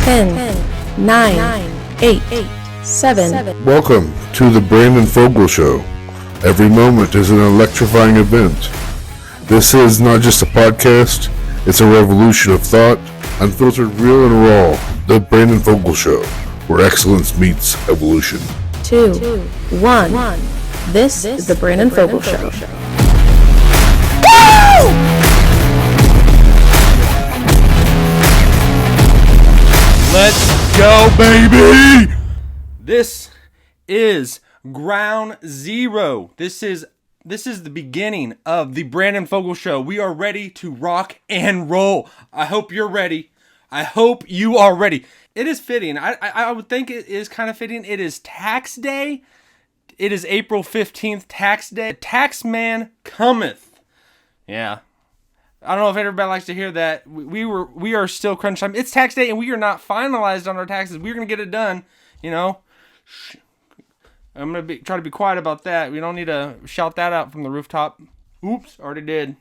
10, 9, 8, 7. Welcome to the Brandon Fogal Show. Every moment is an electrifying event. This is not just a podcast, it's a revolution of thought, unfiltered, real and raw. The Brandon Fogal Show, where excellence meets evolution. 2, 1. This is the Brandon Fogal Show. Let's go, baby! This is ground zero. This is the beginning of the Brandon Fogal Show. We are ready to rock and roll. I hope you're ready. I hope you are ready. It is fitting. I would think it is kind of fitting. It is tax day. It is April 15th, tax day. Tax man cometh. Yeah. I don't know if everybody likes to hear that. We are still crunch time. It's tax day and we are not finalized on our taxes. We're going to get it done, you know. I'm going to try to be quiet about that. We don't need to shout that out from the rooftop. Oops, already did.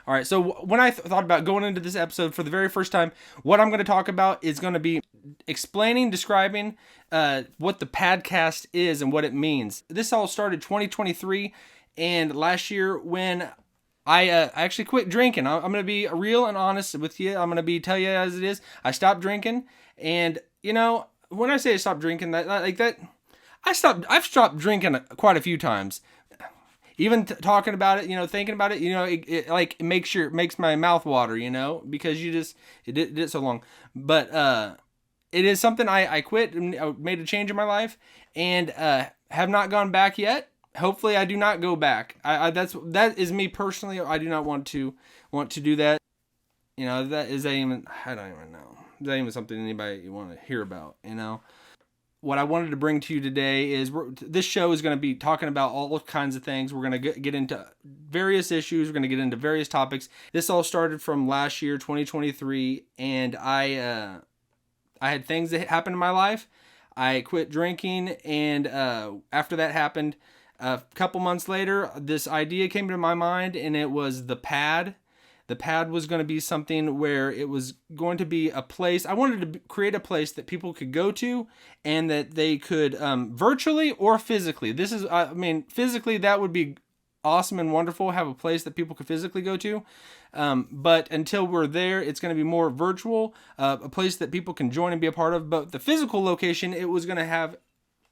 All right, so when I thought about going into this episode for the very first time, what I'm going to talk about is going to be describing what the Padcast is and what it means. This all started 2023, and last year when I actually quit drinking. I'm going to be real and honest with you. I'm going to tell you as it is. I stopped drinking, and you know, when I say I stopped drinking, I've stopped drinking quite a few times. Even talking about it, you know, thinking about it, you know, it makes my mouth water, you know, because it did it so long. But it is something I quit and I made a change in my life, and have not gone back yet. Hopefully, I do not go back. That is me personally. I do not want to do that. You know, I don't even know. That ain't even something anybody want to hear about. You know. What I wanted to bring to you today is this show is going to be talking about all kinds of things. We're going to get into various issues. We're going to get into various topics. This all started from last year, 2023, and I had things that happened in my life. I quit drinking, and after that happened, a couple months later, this idea came to my mind, and it was the pad. The pad was going to be something where it was going to be a place. I wanted to create a place that people could go to and that they could virtually or physically. Physically that would be awesome and wonderful, have a place that people could physically go to. But until we're there, it's going to be more virtual, a place that people can join and be a part of. But the physical location, it was going to have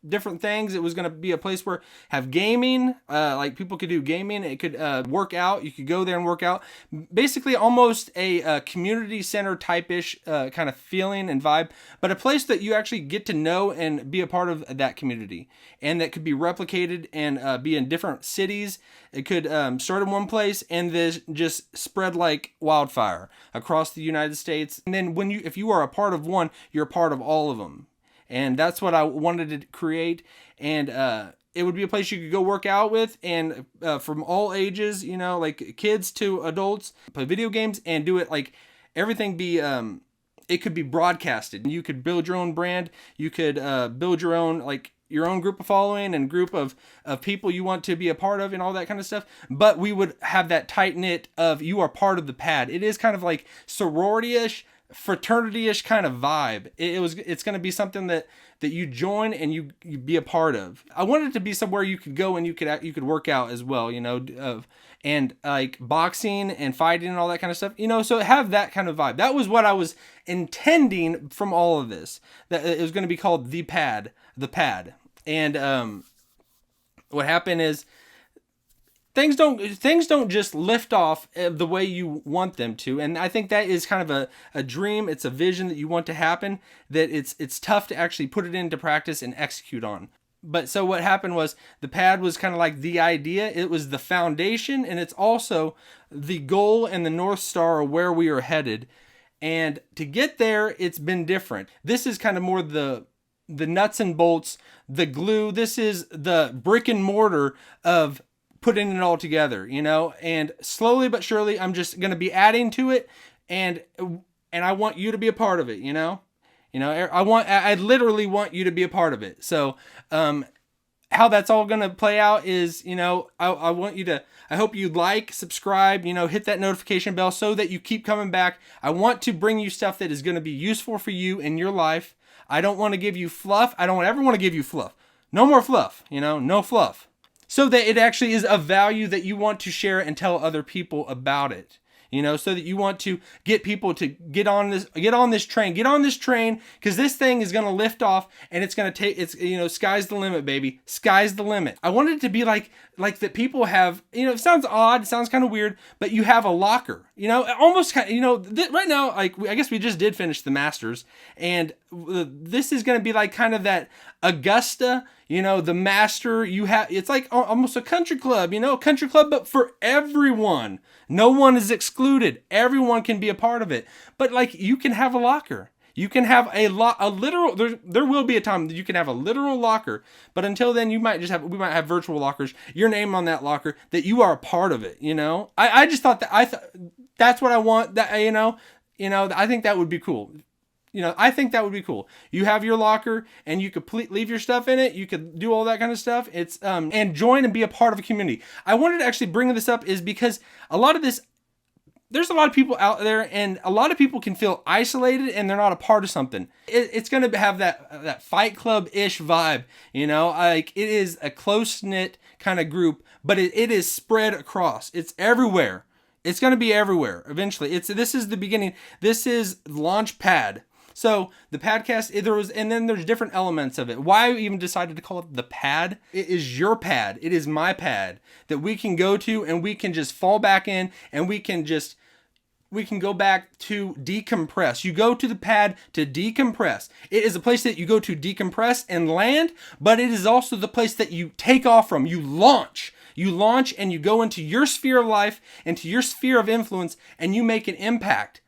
different things. It was going to be a place where have gaming, like people could do gaming. It could work out. You could go there and work out. Basically almost a community center type-ish kind of feeling and vibe, but a place that you actually get to know and be a part of that community, and that could be replicated and be in different cities. It could start in one place and then just spread like wildfire across the United States. And then if you are a part of one, you're a part of all of them. And that's what I wanted to create. And it would be a place you could go work out with, and from all ages, you know, like kids to adults, play video games and do it like everything be, it could be broadcasted. You could build your own brand. You could build your own, like your own group of following and group of people you want to be a part of and all that kind of stuff. But we would have that tight knit of you are part of the pad. It is kind of like sorority-ish, fraternity-ish kind of vibe. It's going to be something that you join and you be a part of. I wanted it to be somewhere you could go and you could work out as well, you know, and like boxing and fighting and all that kind of stuff, you know, so have that kind of vibe. That was what I was intending from all of this, that it was going to be called the pad. And what happened is things don't just lift off the way you want them to. And I think that is kind of a dream. It's a vision that you want to happen, that it's tough to actually put it into practice and execute on. But so what happened was the pad was kind of like the idea. It was the foundation, and it's also the goal and the North Star of where we are headed. And to get there, it's been different. This is kind of more the nuts and bolts, the glue. This is the brick and mortar of putting it all together, you know, and slowly but surely I'm just going to be adding to it, and I want you to be a part of it, you know, I literally want you to be a part of it. So how that's all going to play out is, I want you to, I hope you like, subscribe, hit that notification bell so that you keep coming back. I want to bring you stuff that is going to be useful for you in your life. I don't want to give you fluff. I don't ever want to give you fluff. No more fluff, no fluff. So that it actually is of value that you want to share and tell other people about it. So that you want to get people to get on this train, because this thing is going to lift off and it's going to take, sky's the limit, baby. Sky's the limit. I want it to be like that people have, it sounds odd, it sounds kind of weird, but you have a locker, almost kind of, right now, I guess we just did finish the Masters, and this is going to be like kind of that Augusta, the Master, it's like almost a country club, but for everyone. No one is excluded. Everyone can be a part of it. But you can have a locker. You can have a literal, there will be a time that you can have a literal locker, but until then we might have virtual lockers, your name on that locker, that you are a part of it, I just thought that's what I want, that, I think that would be cool. I think that would be cool. You have your locker and you could leave your stuff in it. You could do all that kind of stuff. It's, and join and be a part of a community. I wanted to actually bring this up is because there's a lot of people out there and a lot of people can feel isolated and they're not a part of something. It's going to have that Fight Club-ish vibe, it is a close-knit kind of group, but it is spread across. It's everywhere. It's going to be everywhere eventually. This is the beginning. This is launch pad. So the Padcast, and then there's different elements of it. Why I even decided to call it the pad? It is your pad. It is my pad that we can go to and we can just fall back in and we can go back to decompress. You go to the pad to decompress. It is a place that you go to decompress and land, but it is also the place that you take off from. You launch. You launch and you go into your sphere of life, into your sphere of influence, and you make an impact.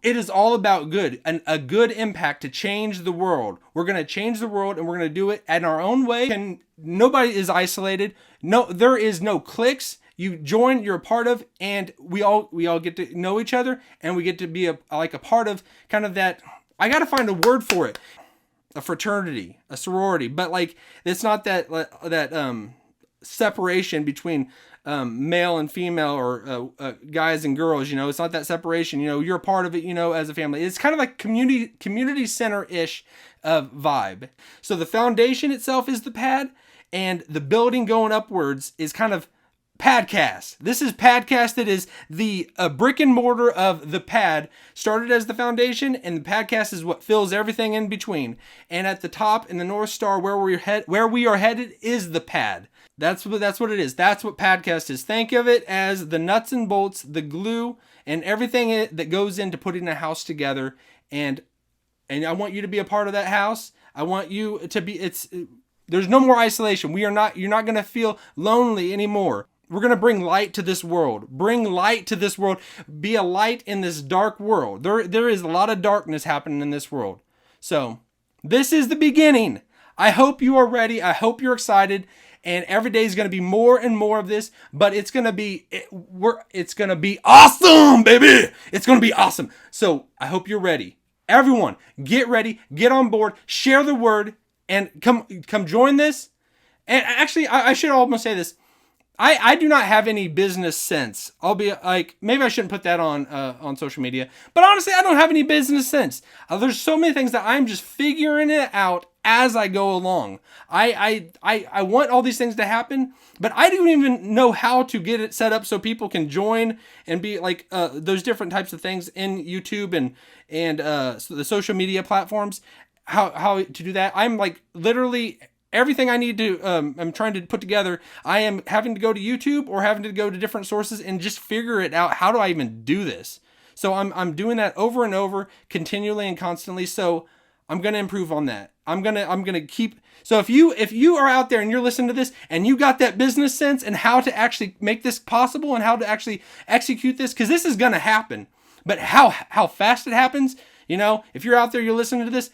It is all about good, and a good impact to change the world. We're going to change the world and we're going to do it in our own way. And nobody is isolated. No, there is no cliques. You join, you're a part of, and we all get to know each other, and we get to be a part of kind of that. I got to find a word for it. A fraternity, a sorority, but it's not that separation between male and female or guys and girls, it's not that separation, you're a part of it, as a family. It's kind of like community center-ish vibe. So the foundation itself is the pad, and the building going upwards is kind of Padcast. This is Padcast. That is the brick and mortar of the pad. Started as the foundation, and the Padcast is what fills everything in between. And at the top, in the North Star, where we are headed, is the pad. That's what it is. That's what Padcast is. Think of it as the nuts and bolts, the glue, and everything that goes into putting a house together. And I want you to be a part of that house. I want you to be. There's no more isolation. You're not going to feel lonely anymore. We're going to bring light to this world. Bring light to this world. Be a light in this dark world. There is a lot of darkness happening in this world. So this is the beginning. I hope you are ready. I hope you're excited. And every day is going to be more and more of this, but it's going to be awesome, baby. It's going to be awesome. So I hope you're ready. Everyone, get ready, get on board, share the word, and come join this. And actually, I should almost say this. I do not have any business sense. I'll be maybe I shouldn't put that on social media, but honestly, I don't have any business sense. There's so many things that I'm just figuring it out as I go along. I want all these things to happen, but I don't even know how to get it set up so people can join and be those different types of things in YouTube and so the social media platforms. How to do that? I'm literally. Everything I need to, I'm trying to put together, I am having to go to YouTube or having to go to different sources and just figure it out. How do I even do this? So I'm doing that over and over, continually and constantly. So I'm going to improve on that. I'm going to keep. So if you are out there and you're listening to this and you got that business sense and how to actually make this possible and how to actually execute this, because this is going to happen, but how fast it happens, if you're out there, you're listening to this,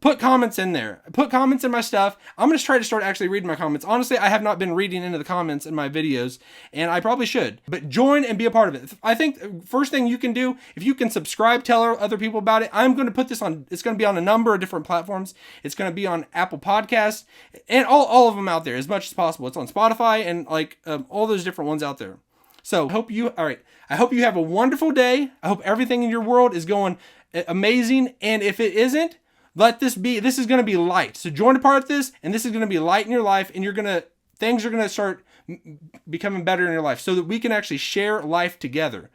put comments in there. Put comments in my stuff. I'm going to try to start actually reading my comments. Honestly, I have not been reading into the comments in my videos, and I probably should. But join and be a part of it. I think first thing you can do, if you can subscribe, tell other people about it. I'm going to put this on, it's going to be on a number of different platforms. It's going to be on Apple Podcasts and all of them out there as much as possible. It's on Spotify and like all those different ones out there. So I hope you have a wonderful day. I hope everything in your world is going amazing. And if it isn't, this is going to be light. So join a part of this, and this is going to be light in your life, and things are going to start becoming better in your life so that we can actually share life together.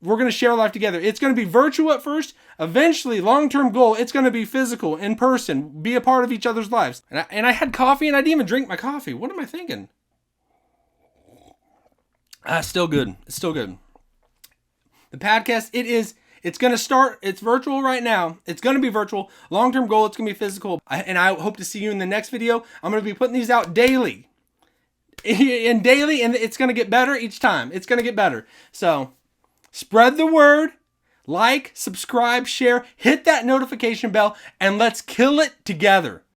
We're going to share life together. It's going to be virtual at first. Eventually, long-term goal, it's going to be physical, in person, be a part of each other's lives. And I had coffee, and I didn't even drink my coffee. What am I thinking? Still good. It's still good. The podcast, it's going to start. It's virtual right now. It's going to be virtual. Long-term goal, it's going to be physical. And I hope to see you in the next video. I'm going to be putting these out daily. And it's going to get better each time. It's going to get better. So spread the word. Like, subscribe, share, hit that notification bell, and let's kill it together.